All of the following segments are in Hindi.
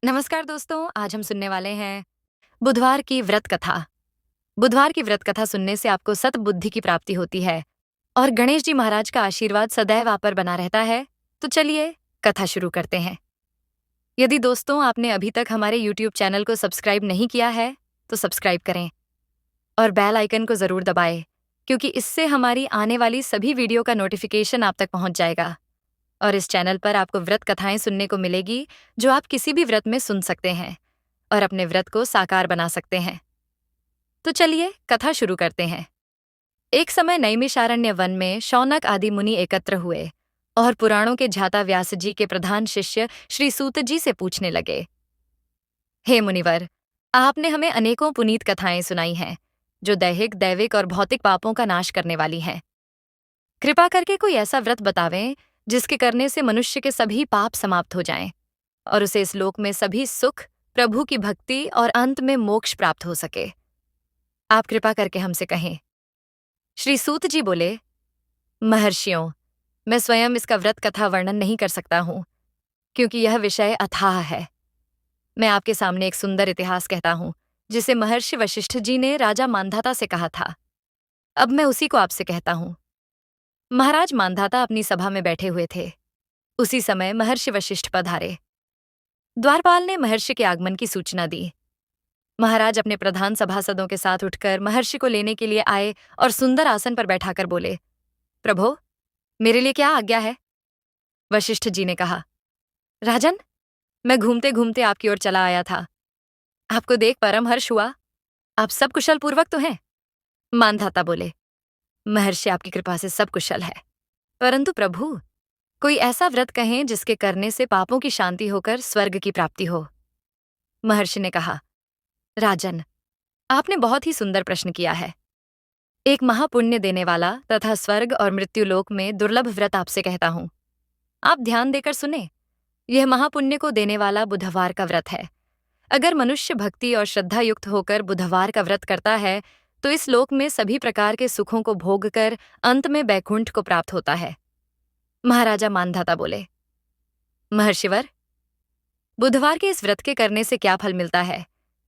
नमस्कार दोस्तों, आज हम सुनने वाले हैं बुधवार की व्रत कथा। बुधवार की व्रत कथा सुनने से आपको सत बुद्धि की प्राप्ति होती है और गणेश जी महाराज का आशीर्वाद सदैव आप पर बना रहता है। तो चलिए कथा शुरू करते हैं। यदि दोस्तों आपने अभी तक हमारे YouTube चैनल को सब्सक्राइब नहीं किया है, तो सब्सक्राइब करें और बेल आइकन को जरूर दबाएं, क्योंकि इससे हमारी आने वाली सभी वीडियो का नोटिफिकेशन आप तक पहुंच जाएगा। और इस चैनल पर आपको व्रत कथाएं सुनने को मिलेगी, जो आप किसी भी व्रत में सुन सकते हैं और अपने व्रत को साकार बना सकते हैं। तो चलिए कथा शुरू करते हैं। एक समय नैमिषारण्य वन में शौनक आदि मुनि एकत्र हुए और पुराणों के झाता व्यास जी के प्रधान शिष्य श्री सूत जी से पूछने लगे, हे मुनिवर, आपने हमें अनेकों पुनीत कथाएं सुनाई हैं, जो दैहिक, दैविक और भौतिक पापों का नाश करने वाली हैं। कृपा करके कोई ऐसा व्रत बतावें जिसके करने से मनुष्य के सभी पाप समाप्त हो जाएं और उसे इस लोक में सभी सुख, प्रभु की भक्ति और अंत में मोक्ष प्राप्त हो सके। आप कृपा करके हमसे कहें। श्री सूत जी बोले, महर्षियों, मैं स्वयं इसका व्रत कथा वर्णन नहीं कर सकता हूं, क्योंकि यह विषय अथाह है। मैं आपके सामने एक सुंदर इतिहास कहता हूं, जिसे महर्षि वशिष्ठ जी ने राजा मांधाता से कहा था। अब मैं उसी को आपसे कहता हूं। महाराज मांधाता अपनी सभा में बैठे हुए थे। उसी समय महर्षि वशिष्ठ पधारे। द्वारपाल ने महर्षि के आगमन की सूचना दी। महाराज अपने प्रधान सभासदों के साथ उठकर महर्षि को लेने के लिए आए और सुंदर आसन पर बैठाकर बोले, प्रभो, मेरे लिए क्या आज्ञा है? वशिष्ठ जी ने कहा, राजन, मैं घूमते घूमते आपकी ओर चला आया था। आपको देख परम हर्ष हुआ। आप सब कुशल पूर्वक तो हैं? मानधाता बोले, महर्षि आपकी कृपा से सब कुशल है, परंतु प्रभु, कोई ऐसा व्रत कहें जिसके करने से पापों की शांति होकर स्वर्ग की प्राप्ति हो। महर्षि ने कहा, राजन, आपने बहुत ही सुंदर प्रश्न किया है। एक महापुण्य देने वाला तथा स्वर्ग और मृत्युलोक में दुर्लभ व्रत आपसे कहता हूं। आप ध्यान देकर सुने। यह महापुण्य को देने वाला बुधवार का व्रत है। अगर मनुष्य भक्ति और श्रद्धा युक्त होकर बुधवार का व्रत करता है, तो इस लोक में सभी प्रकार के सुखों को भोग कर अंत में बैकुंठ को प्राप्त होता है। महाराजा मानधाता बोले, महर्षिवर, बुधवार के इस व्रत के करने से क्या फल मिलता है?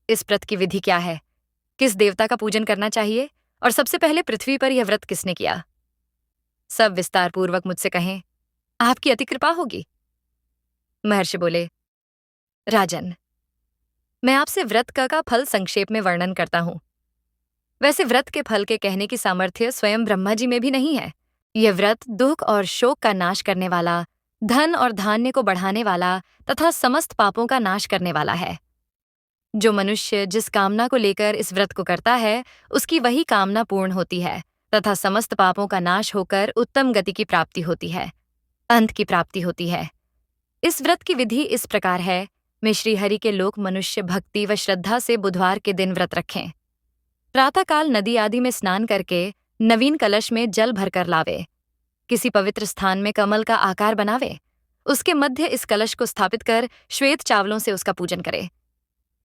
इस व्रत की विधि क्या है? किस देवता का पूजन करना चाहिए और सबसे पहले पृथ्वी पर यह व्रत किसने किया? सब विस्तार पूर्वक मुझसे कहें, आपकी अति कृपा होगी। महर्षि बोले, राजन, मैं आपसे व्रत का फल संक्षेप में वर्णन करता हूं। वैसे व्रत के फल के कहने की सामर्थ्य स्वयं ब्रह्मा जी में भी नहीं है। यह व्रत दुख और शोक का नाश करने वाला, धन और धान्य को बढ़ाने वाला तथा समस्त पापों का नाश करने वाला है। जो मनुष्य जिस कामना को लेकर इस व्रत को करता है, उसकी वही कामना पूर्ण होती है तथा समस्त पापों का नाश होकर उत्तम गति की प्राप्ति होती है, अंत की प्राप्ति होती है। इस व्रत की विधि इस प्रकार है। मैं श्रीहरि के लोक मनुष्य भक्ति व श्रद्धा से बुधवार के दिन व्रत रखें। प्रातःकाल नदी आदि में स्नान करके नवीन कलश में जल भरकर लावे। किसी पवित्र स्थान में कमल का आकार बनावे। उसके मध्य इस कलश को स्थापित कर श्वेत चावलों से उसका पूजन करे।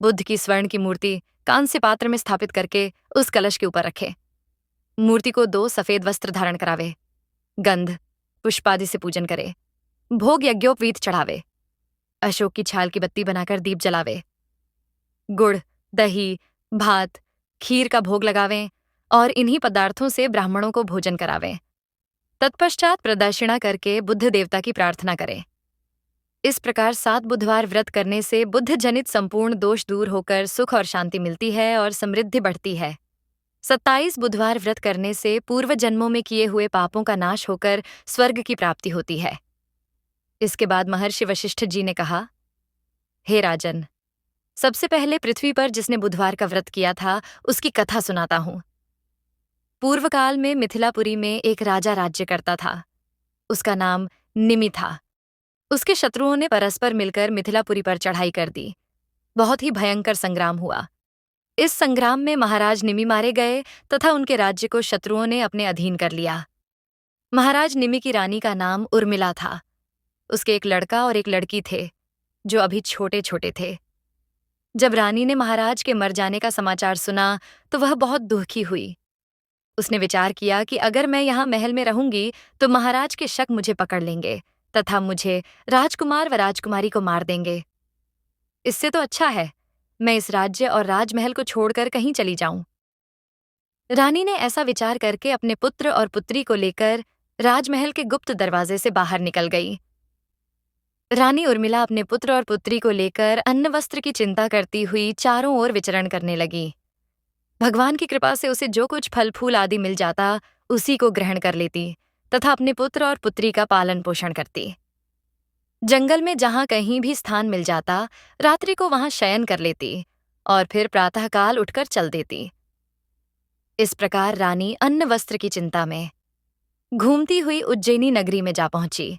बुद्ध की स्वर्ण की मूर्ति कांस्य पात्र में स्थापित करके उस कलश के ऊपर रखे। मूर्ति को 2 सफेद वस्त्र धारण करावे। गंध पुष्पादि से पूजन करे। भोग यज्ञोपवीत चढ़ावे। अशोक की छाल की बत्ती बनाकर दीप जलावे। गुड़, दही, भात, खीर का भोग लगावें और इन्हीं पदार्थों से ब्राह्मणों को भोजन करावें। तत्पश्चात प्रदक्षिणा करके बुद्ध देवता की प्रार्थना करें। इस प्रकार 7 बुधवार व्रत करने से बुद्ध जनित संपूर्ण दोष दूर होकर सुख और शांति मिलती है और समृद्धि बढ़ती है। 27 बुधवार व्रत करने से पूर्व जन्मों में किए हुए पापों का नाश होकर स्वर्ग की प्राप्ति होती है। इसके बाद महर्षि वशिष्ठ जी ने कहा, हे राजन, सबसे पहले पृथ्वी पर जिसने बुधवार का व्रत किया था, उसकी कथा सुनाता हूं। पूर्व काल में मिथिलापुरी में एक राजा राज्य करता था। उसका नाम निमि था। उसके शत्रुओं ने परस्पर मिलकर मिथिलापुरी पर चढ़ाई कर दी। बहुत ही भयंकर संग्राम हुआ। इस संग्राम में महाराज निमि मारे गए तथा उनके राज्य को शत्रुओं ने अपने अधीन कर लिया। महाराज निमि की रानी का नाम उर्मिला था। उसके एक लड़का और एक लड़की थे, जो अभी छोटे छोटे थे। जब रानी ने महाराज के मर जाने का समाचार सुना, तो वह बहुत दुखी हुई। उसने विचार किया कि अगर मैं यहाँ महल में रहूंगी तो महाराज के शक मुझे पकड़ लेंगे तथा मुझे, राजकुमार व राजकुमारी को मार देंगे। इससे तो अच्छा है मैं इस राज्य और राजमहल को छोड़कर कहीं चली जाऊं। रानी ने ऐसा विचार करके अपने पुत्र और पुत्री को लेकर राजमहल के गुप्त दरवाजे से बाहर निकल गई। रानी उर्मिला अपने पुत्र और पुत्री को लेकर अन्न वस्त्र की चिंता करती हुई चारों ओर विचरण करने लगी। भगवान की कृपा से उसे जो कुछ फल फूल आदि मिल जाता उसी को ग्रहण कर लेती तथा अपने पुत्र और पुत्री का पालन पोषण करती। जंगल में जहां कहीं भी स्थान मिल जाता रात्रि को वहां शयन कर लेती और फिर प्रातःकाल उठकर चल देती। इस प्रकार रानी अन्न वस्त्र की चिंता में घूमती हुई उज्जैनी नगरी में जा पहुंची।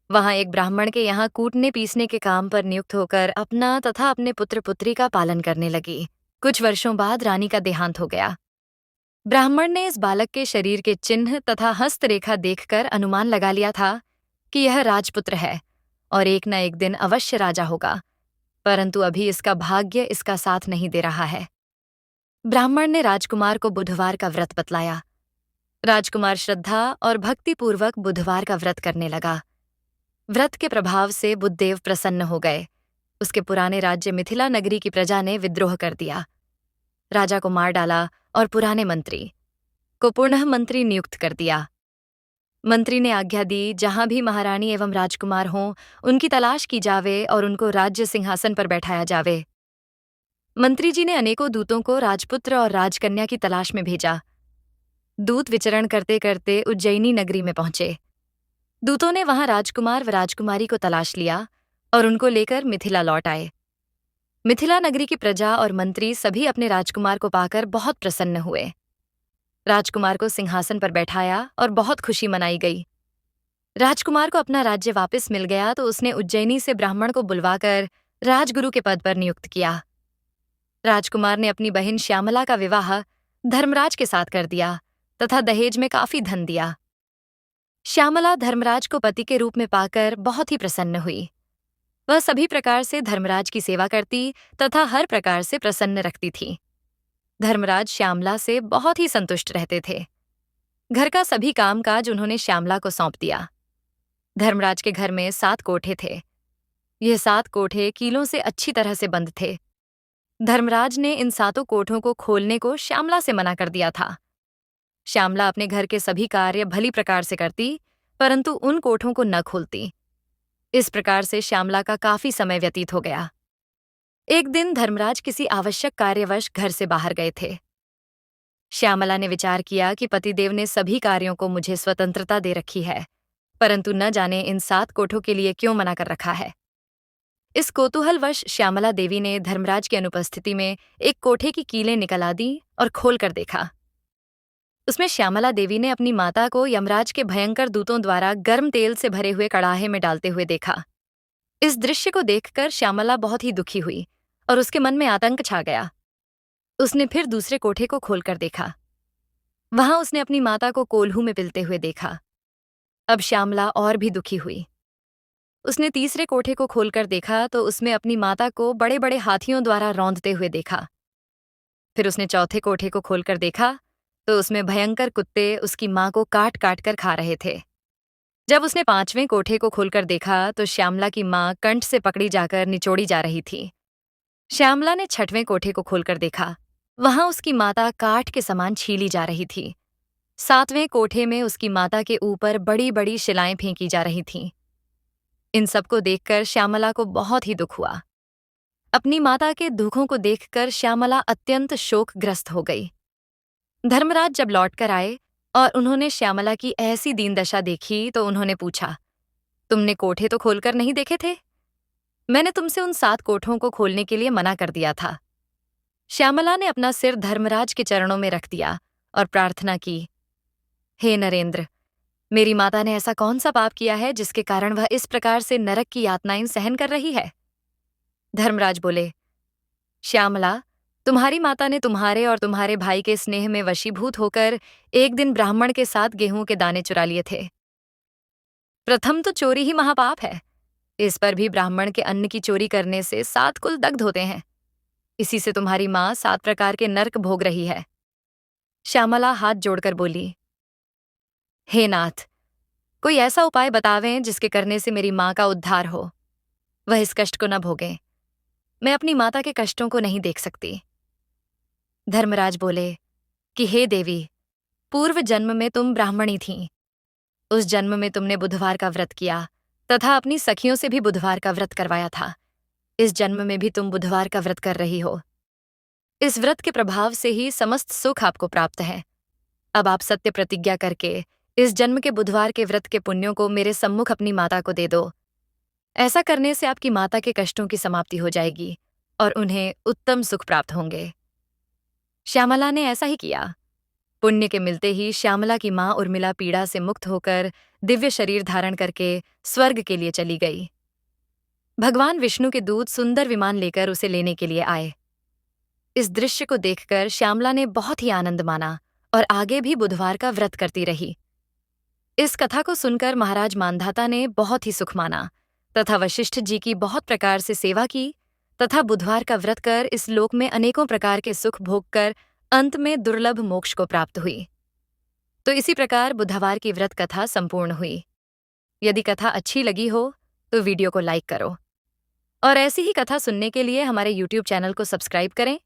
वहां एक ब्राह्मण के यहाँ कूटने पीसने के काम पर नियुक्त होकर अपना तथा अपने पुत्र पुत्री का पालन करने लगी। कुछ वर्षों बाद रानी का देहांत हो गया। ब्राह्मण ने इस बालक के शरीर के चिन्ह तथा हस्तरेखा देखकर अनुमान लगा लिया था कि यह राजपुत्र है और एक न एक दिन अवश्य राजा होगा, परंतु अभी इसका भाग्य इसका साथ नहीं दे रहा है। ब्राह्मण ने राजकुमार को बुधवार का व्रत बतलाया। राजकुमार श्रद्धा और भक्तिपूर्वक बुधवार का व्रत करने लगा। व्रत के प्रभाव से बुद्धदेव प्रसन्न हो गए। उसके पुराने राज्य मिथिला नगरी की प्रजा ने विद्रोह कर दिया, राजा को मार डाला और पुराने मंत्री को पुनः मंत्री नियुक्त कर दिया। मंत्री ने आज्ञा दी जहां भी महारानी एवं राजकुमार हों उनकी तलाश की जावे और उनको राज्य सिंहासन पर बैठाया जावे। मंत्री जी ने अनेकों दूतों को राजपुत्र और राजकन्या की तलाश में भेजा। दूत विचरण करते करते उज्जैनी नगरी में पहुंचे। दूतों ने वहां राजकुमार व राजकुमारी को तलाश लिया और उनको लेकर मिथिला लौट आए। मिथिला नगरी की प्रजा और मंत्री सभी अपने राजकुमार को पाकर बहुत प्रसन्न हुए। राजकुमार को सिंहासन पर बैठाया और बहुत खुशी मनाई गई। राजकुमार को अपना राज्य वापस मिल गया तो उसने उज्जैनी से ब्राह्मण को बुलवाकर राजगुरु के पद पर नियुक्त किया। राजकुमार ने अपनी बहन श्यामला का विवाह धर्मराज के साथ कर दिया तथा दहेज में काफी धन दिया। श्यामला धर्मराज को पति के रूप में पाकर बहुत ही प्रसन्न हुई। वह सभी प्रकार से धर्मराज की सेवा करती तथा हर प्रकार से प्रसन्न रखती थी। धर्मराज श्यामला से बहुत ही संतुष्ट रहते थे। घर का सभी कामकाज उन्होंने श्यामला को सौंप दिया। धर्मराज के घर में 7 कोठे थे। यह 7 कोठे कीलों से अच्छी तरह से बंद थे। धर्मराज ने इन 7 कोठों को खोलने को श्यामला से मना कर दिया था। श्यामला अपने घर के सभी कार्य भली प्रकार से करती, परंतु उन कोठों को न खोलती। इस प्रकार से श्यामला का काफी समय व्यतीत हो गया। एक दिन धर्मराज किसी आवश्यक कार्यवश घर से बाहर गए थे। श्यामला ने विचार किया कि पतिदेव ने सभी कार्यों को मुझे स्वतंत्रता दे रखी है, परंतु न जाने इन 7 कोठों के लिए क्यों मना कर रखा है। इस कौतूहलवश श्यामला देवी ने धर्मराज की अनुपस्थिति में एक कोठे की कीलें निकला दी और खोल कर देखा। उसमें श्यामला देवी ने अपनी माता को यमराज के भयंकर दूतों द्वारा गर्म तेल से भरे हुए कड़ाहे में डालते हुए देखा। इस दृश्य को देखकर श्यामला बहुत ही दुखी हुई और उसके मन में आतंक छा गया। उसने फिर दूसरे कोठे को खोलकर देखा। वहां उसने अपनी माता को कोल्हू में पिलते हुए देखा। अब श्यामला और भी दुखी हुई। उसने तीसरे कोठे को खोलकर देखा तो उसमें अपनी माता को बड़े बड़े हाथियों द्वारा रौंदते हुए देखा। फिर उसने चौथे कोठे को खोलकर देखा तो उसमें भयंकर कुत्ते उसकी मां को काट काट कर खा रहे थे। जब उसने 5वें कोठे को खोलकर देखा तो श्यामला की मां कंठ से पकड़ी जाकर निचोड़ी जा रही थी। श्यामला ने 6वें कोठे को खोलकर देखा। वहां उसकी माता काठ के समान छीली जा रही थी। 7वें कोठे में उसकी माता के ऊपर बड़ी बड़ी शिलाएं फेंकी जा रही थीं। इन सबको देखकर श्यामला को बहुत ही दुख हुआ। अपनी माता के दुखों को देखकर श्यामला अत्यंत शोकग्रस्त हो गई। धर्मराज जब लौटकर आए और उन्होंने श्यामला की ऐसी दीन दशा देखी तो उन्होंने पूछा, तुमने कोठे तो खोलकर नहीं देखे थे? मैंने तुमसे उन 7 कोठों को खोलने के लिए मना कर दिया था। श्यामला ने अपना सिर धर्मराज के चरणों में रख दिया और प्रार्थना की, हे नरेंद्र, मेरी माता ने ऐसा कौन सा पाप किया है जिसके कारण वह इस प्रकार से नरक की यातनाएं सहन कर रही है? धर्मराज बोले, श्यामला, तुम्हारी माता ने तुम्हारे और तुम्हारे भाई के स्नेह में वशीभूत होकर एक दिन ब्राह्मण के साथ गेहूं के दाने चुरा लिए थे। प्रथम तो चोरी ही महापाप है। इस पर भी ब्राह्मण के अन्न की चोरी करने से 7 कुल दग्ध होते हैं। इसी से तुम्हारी मां 7 प्रकार के नर्क भोग रही है। श्यामला हाथ जोड़कर बोली, हे नाथ, कोई ऐसा उपाय बतावें जिसके करने से मेरी मां का उद्धार हो, वह इस कष्ट को न भोगें। मैं अपनी माता के कष्टों को नहीं देख सकती। धर्मराज बोले कि हे देवी, पूर्व जन्म में तुम ब्राह्मणी थीं। उस जन्म में तुमने बुधवार का व्रत किया तथा अपनी सखियों से भी बुधवार का व्रत करवाया था। इस जन्म में भी तुम बुधवार का व्रत कर रही हो। इस व्रत के प्रभाव से ही समस्त सुख आपको प्राप्त है। अब आप सत्य प्रतिज्ञा करके इस जन्म के बुधवार के व्रत के पुण्यों को मेरे सम्मुख अपनी माता को दे दो। ऐसा करने से आपकी माता के कष्टों की समाप्ति हो जाएगी और उन्हें उत्तम सुख प्राप्त होंगे। श्यामला ने ऐसा ही किया। पुण्य के मिलते ही श्यामला की मां उर्मिला पीड़ा से मुक्त होकर दिव्य शरीर धारण करके स्वर्ग के लिए चली गई। भगवान विष्णु के दूत सुंदर विमान लेकर उसे लेने के लिए आए। इस दृश्य को देखकर श्यामला ने बहुत ही आनंद माना और आगे भी बुधवार का व्रत करती रही। इस कथा को सुनकर महाराज मांधाता ने बहुत ही सुख माना तथा वशिष्ठ जी की बहुत प्रकार से सेवा की तथा बुधवार का व्रत कर इस लोक में अनेकों प्रकार के सुख भोग कर अंत में दुर्लभ मोक्ष को प्राप्त हुई। तो इसी प्रकार बुधवार की व्रत कथा संपूर्ण हुई। यदि कथा अच्छी लगी हो तो वीडियो को लाइक करो और ऐसी ही कथा सुनने के लिए हमारे YouTube चैनल को सब्सक्राइब करें